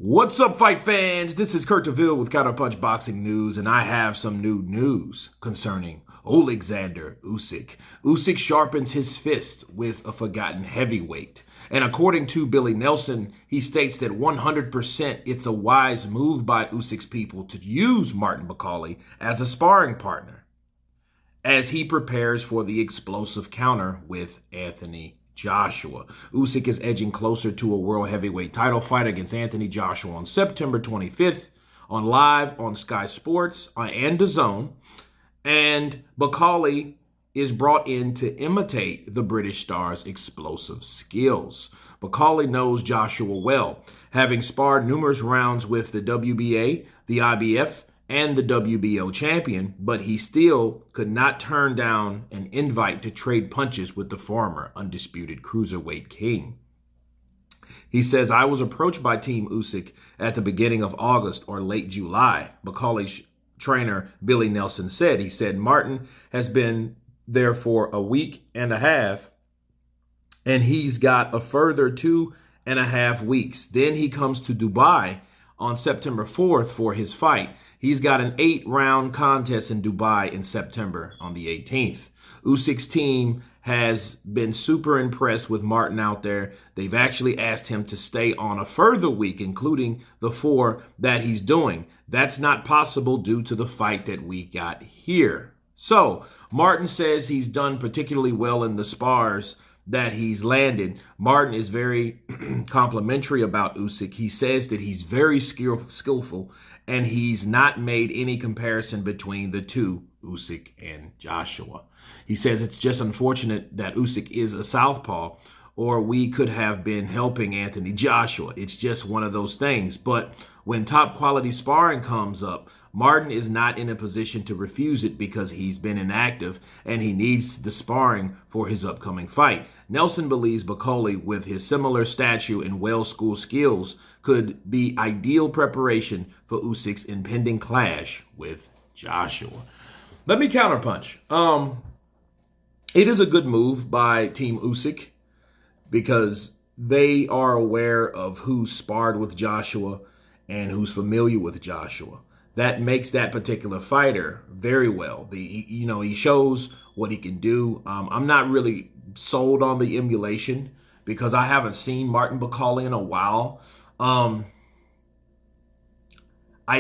What's up, fight fans? This is Kurt DeVille with Counterpunched Boxing News, and I have some new news concerning Oleksandr Usyk. Usyk sharpens his fist with a forgotten heavyweight. And according to Billy Nelson, he states that 100% it's a wise move by Usyk's people to use Martin Bakali as a sparring partner as he prepares for the explosive counter with Anthony Joshua. Usyk is edging closer to a world heavyweight title fight against Anthony Joshua on September 25th on live on Sky Sports and DAZN. And Bakali is brought in to imitate the British star's explosive skills. Bakali knows Joshua well, having sparred numerous rounds with the WBA, the IBF, and the WBO champion, but he still could not turn down an invite to trade punches with the former undisputed cruiserweight king. He says, I was approached by Team Usyk at the beginning of August or late July. Bakali's trainer, Billy Nelson, said. He said, Martin has been there for a week and a half, and he's got a further 2.5 weeks. Then he comes to Dubai on September 4th for his fight. He's got an 8-round contest in Dubai in September on the 18th. Usyk's team has been super impressed with Martin out there. They've actually asked him to stay on a further week, including the 4 that he's doing. That's not possible due to the fight that we got here. So Martin says he's done particularly well in the spars that he's landed. Martin is very complimentary about Usyk. He says that he's very skillful, and he's not made any comparison between the two, Usyk and Joshua. He says it's just unfortunate that Usyk is a southpaw, or we could have been helping Anthony Joshua. It's just one of those things. But when top quality sparring comes up, Martin is not in a position to refuse it because he's been inactive and he needs the sparring for his upcoming fight. Nelson believes Bakali, with his similar stature and well-schooled skills, could be ideal preparation for Usyk's impending clash with Joshua. Let me counterpunch. It is a good move by Team Usyk because they are aware of who sparred with Joshua and who's familiar with Joshua. That makes that particular fighter very well. He shows what he can do. I'm not really sold on the emulation because I haven't seen Martin Bakali in a while. I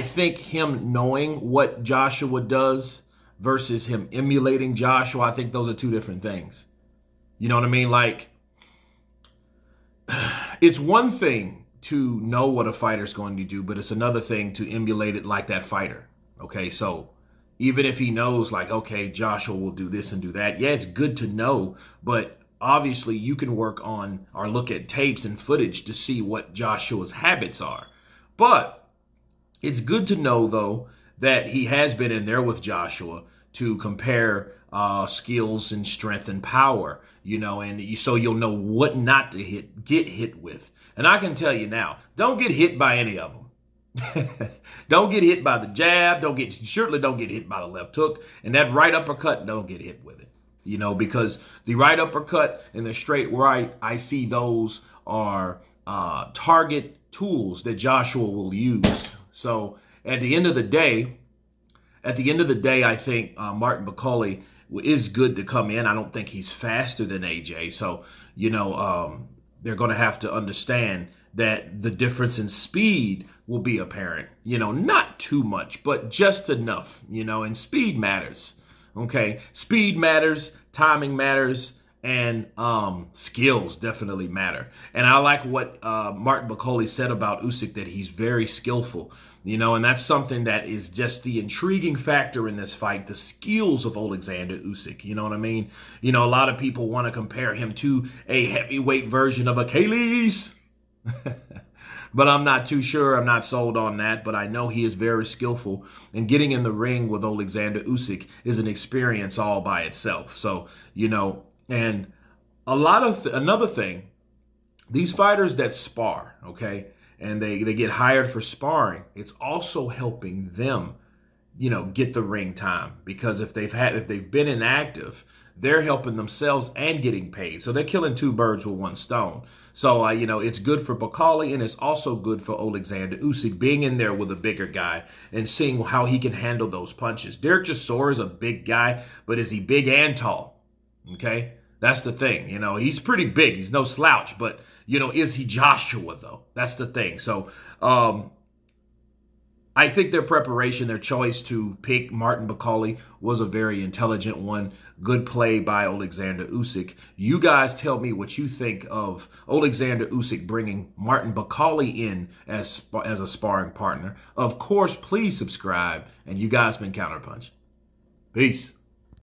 think him knowing what Joshua does versus him emulating Joshua, I think those are two different things. You know what I mean? Like, it's one thing to know what a fighter's going to do, but it's another thing to emulate it like that fighter. Okay, so even if he knows, like, okay, Joshua will do this and do that, yeah, it's good to know, but obviously you can work on or look at tapes and footage to see what Joshua's habits are. But it's good to know, though, that he has been in there with Joshua to compare skills and strength and power, and so you'll know what not to get hit with. And I can tell you now, don't get hit by any of them. Don't get hit by the jab. Certainly don't get hit by the left hook. And that right uppercut, don't get hit with it. Because the right uppercut and the straight right, I see those are target tools that Joshua will use. So at the end of the day, I think Martin Bakali is good to come in. I don't think he's faster than AJ. So, they're going to have to understand that the difference in speed will be apparent. Not too much, but just enough, and speed matters. Okay, speed matters, timing matters, and skills definitely matter. And I like what Martin Bakali said about Usyk, that he's very skillful, and that's something that is just the intriguing factor in this fight, the skills of Oleksandr Usyk. You know what I mean? A lot of people want to compare him to a heavyweight version of Achilles. But I'm not too sure. I'm not sold on that. But I know he is very skillful. And getting in the ring with Oleksandr Usyk is an experience all by itself. So, and another thing, these fighters that spar, okay, and they get hired for sparring, it's also helping them get the ring time, because if they've been inactive, they're helping themselves and getting paid. So they're killing two birds with one stone. So it's good for Bakali, and it's also good for Oleksandr Usyk being in there with a bigger guy and seeing how he can handle those punches. Derek Chisora is a big guy, but is he big and tall? Okay, that's the thing. He's pretty big. He's no slouch, but is he Joshua though? That's the thing. So I think their preparation, their choice to pick Martin Bakali was a very intelligent one. Good play by Oleksandr Usyk. You guys tell me what you think of Oleksandr Usyk bringing Martin Bakali in as a sparring partner. Of course, please subscribe. And you guys been Counterpunch. Peace.